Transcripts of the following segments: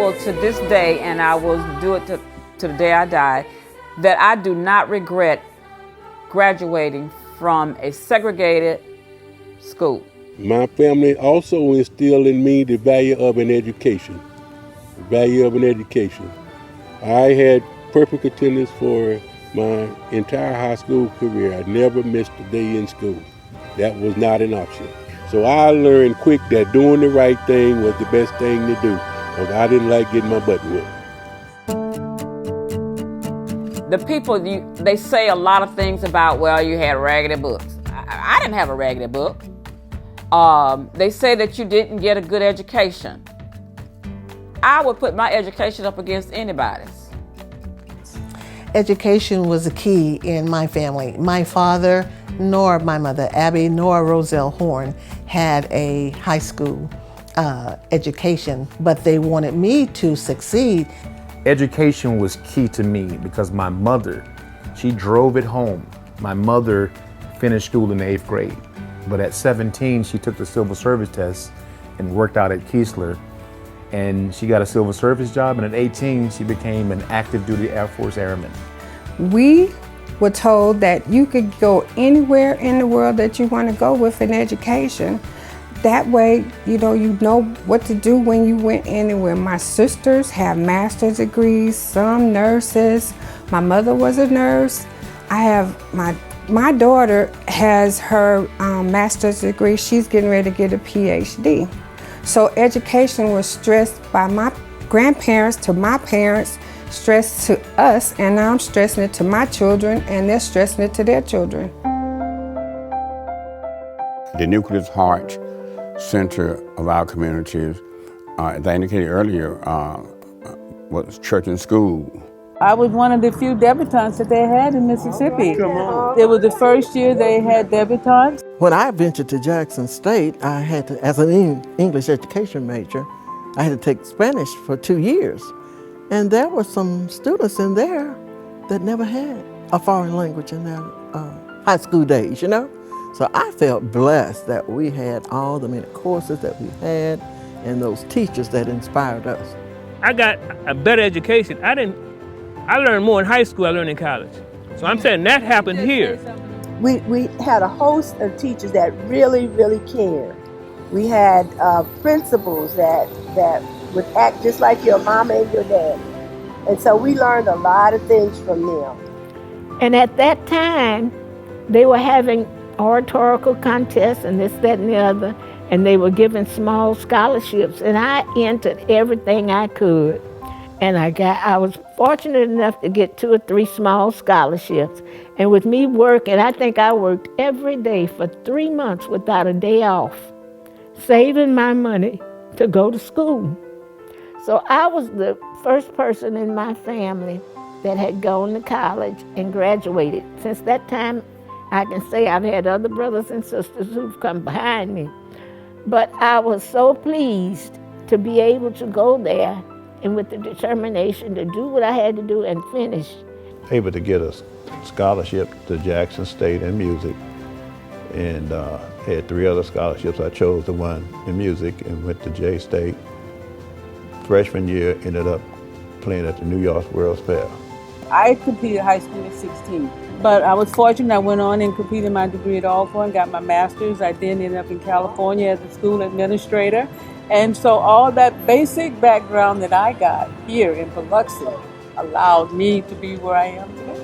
will to this day, and I will do it to the day I die, that I do not regret graduating from a segregated school. My family also instilled in me the value of an education. The value of an education. I had perfect attendance for my entire high school career. I never missed a day in school. That was not an option. So I learned quick that doing the right thing was the best thing to do, because I didn't like getting my butt whipped. The people, they say a lot of things about, well, you had raggedy books. I didn't have a raggedy book. They say that you didn't get a good education. I would put my education up against anybody's. Education was a key in my family. My father, nor my mother, Abby, nor Roselle Horn, had a high school education, but they wanted me to succeed. Education was key to me because my mother, she drove it home. My mother finished school in the 8th grade, but at 17, she took the civil service test and worked out at Keesler, and she got a civil service job, and at 18, she became an active duty Air Force airman. We were told that you could go anywhere in the world that you want to go with an education. That way, you know what to do when you went anywhere. My sisters have master's degrees, some nurses. My mother was a nurse. I have my daughter has her master's degree. She's getting ready to get a PhD. So education was stressed by my grandparents to my parents, stressed to us, and now I'm stressing it to my children, and they're stressing it to their children. The nucleus heart center of our communities, as I indicated earlier, was church and school. I was one of the few debutantes that they had in Mississippi. It was the first year they had debutantes. When I ventured to Jackson State, I had to, as an English education major, I had to take Spanish for 2 years. And there were some students in there that never had a foreign language in their high school days, you know? So I felt blessed that we had all the many courses that we had and those teachers that inspired us. I got a better education. I learned more in high school than I learned in college. So I'm saying that happened here. We had a host of teachers that really, really cared. We had principals that would act just like your mama and your dad. And so we learned a lot of things from them. And at that time, they were having oratorical contests and this, that, and the other, and they were giving small scholarships, and I entered everything I could. And I was fortunate enough to get 2 or 3 small scholarships. And with me working, I think I worked every day for 3 months without a day off, saving my money to go to school. So I was the first person in my family that had gone to college and graduated. Since that time, I can say I've had other brothers and sisters who've come behind me. But I was so pleased to be able to go there and with the determination to do what I had to do and finish. Able to get a scholarship to Jackson State in music, and had 3 other scholarships. I chose the one in music and went to J-State. Freshman year, ended up playing at the New York World's Fair. I completed high school at 16, but I was fortunate. I went on and completed my degree at Alcorn, got my master's. I then ended up in California as a school administrator. And so all that basic background that I got here in Biloxi allowed me to be where I am today.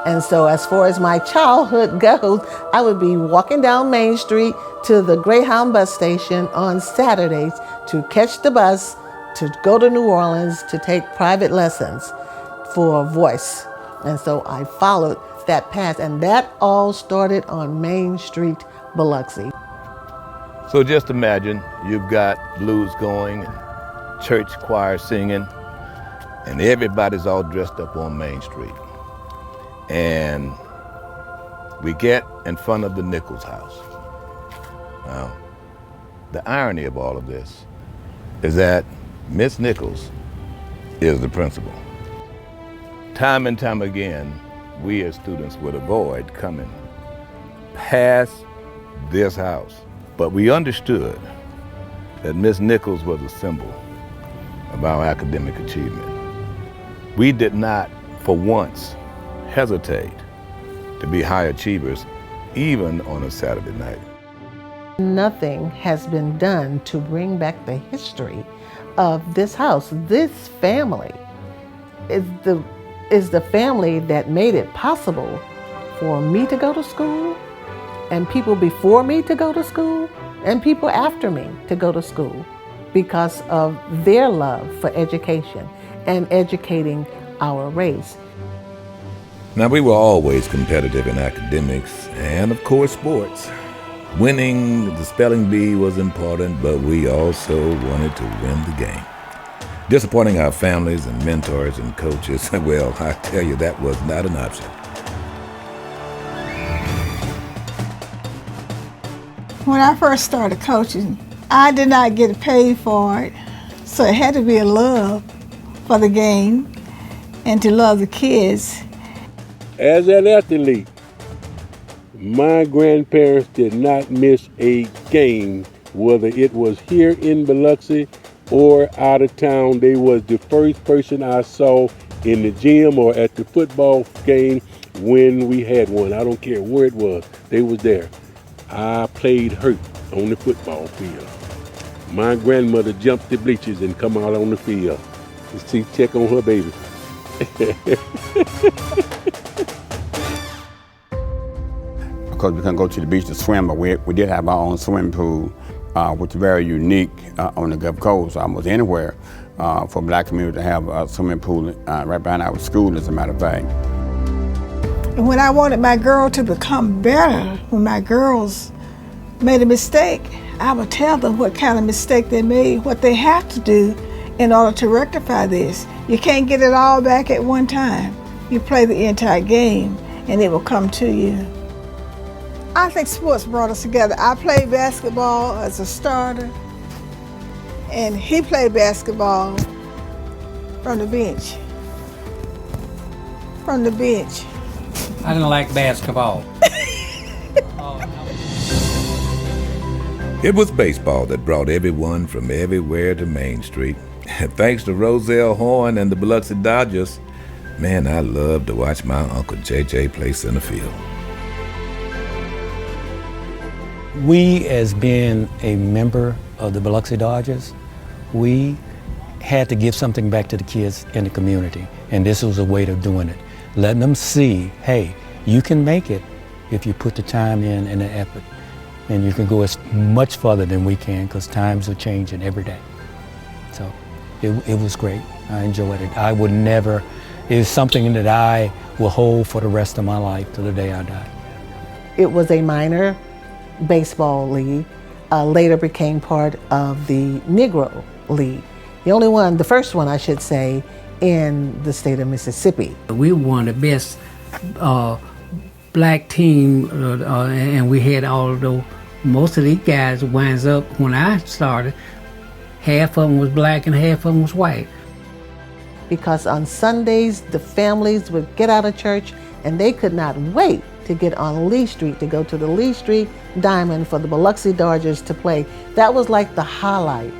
And so as far as my childhood goes, I would be walking down Main Street to the Greyhound bus station on Saturdays to catch the bus to go to New Orleans to take private lessons for voice. And so I followed that path, and that all started on Main Street, Biloxi. So just imagine you've got blues going, and church choir singing, and everybody's all dressed up on Main Street. And we get in front of the Nichols house. Now, the irony of all of this is that Miss Nichols is the principal. Time and time again, we as students would avoid coming past this house. But we understood that Miss Nichols was a symbol of our academic achievement. We did not, for once, hesitate to be high achievers, even on a Saturday night. Nothing has been done to bring back the history of this house. This family is the family that made it possible for me to go to school, and people before me to go to school, and people after me to go to school, because of their love for education and educating our race. Now, we were always competitive in academics and, of course, sports. Winning the spelling bee was important, but we also wanted to win the game. Disappointing our families and mentors and coaches, well, I tell you, that was not an option. When I first started coaching, I did not get paid for it, so it had to be a love for the game and to love the kids. As an athlete, my grandparents did not miss a game, whether it was here in Biloxi or out of town. They was the first person I saw in the gym or at the football game when we had one. I don't care where it was, they was there. I played hurt on the football field. My grandmother jumped the bleachers and come out on the field to see, check on her baby. Because we couldn't go to the beach to swim, but we did have our own swimming pool, which is very unique on the Gulf Coast, almost anywhere, for black community to have a swimming pool right behind our school, as a matter of fact. And when I wanted my girl to become better, when my girls made a mistake, I would tell them what kind of mistake they made, what they have to do in order to rectify this. You can't get it all back at one time. You play the entire game and it will come to you. I think sports brought us together. I played basketball as a starter, and he played basketball from the bench. From the bench. I didn't like basketball. It was baseball that brought everyone from everywhere to Main Street. Thanks to Roselle Horn and the Biloxi Dodgers, man, I loved to watch my Uncle JJ play center field. We, as being a member of the Biloxi Dodgers, we had to give something back to the kids in the community, and this was a way of doing it. Letting them see, hey, you can make it if you put the time in and the effort, and you can go as much further than we can, because times are changing every day. So it was great. I enjoyed it. I would never, it's something that I will hold for the rest of my life till the day I die. It was a minor baseball league, later became part of the Negro League. The first one I should say, in the state of Mississippi. We were one of the best black team, and we had most of these guys winds up, when I started, half of them was black and half of them was white. Because on Sundays, the families would get out of church and they could not wait to get on Lee Street, to go to the Lee Street Diamond for the Biloxi Dodgers to play. That was like the highlight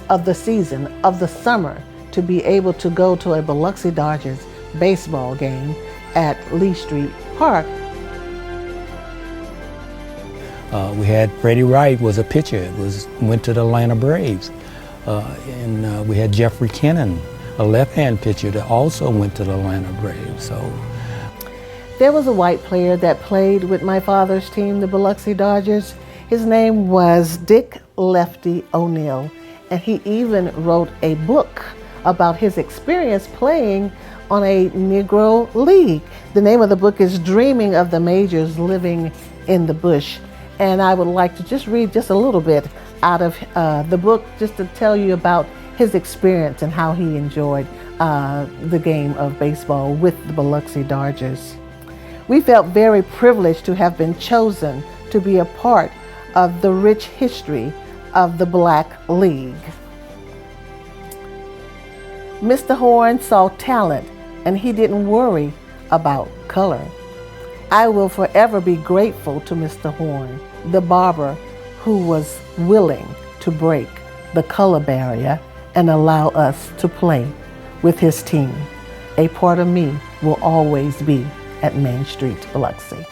of the season, of the summer, to be able to go to a Biloxi Dodgers baseball game at Lee Street Park. We had Freddie Wright was a pitcher, went to the Atlanta Braves. And we had Jeffrey Kennan, a left-hand pitcher that also went to the Atlanta Braves. So there was a white player that played with my father's team, the Biloxi Dodgers. His name was Dick Lefty O'Neill, and he even wrote a book about his experience playing on a Negro league. The name of the book is Dreaming of the Majors, Living in the Bush. And I would like to just read just a little bit out of the book, just to tell you about his experience and how he enjoyed the game of baseball with the Biloxi Dodgers. We felt very privileged to have been chosen to be a part of the rich history of the Black League. Mr. Horn saw talent, and he didn't worry about color. I will forever be grateful to Mr. Horn, the barber who was willing to break the color barrier and allow us to play with his team. A part of me will always be at Main Street, Biloxi.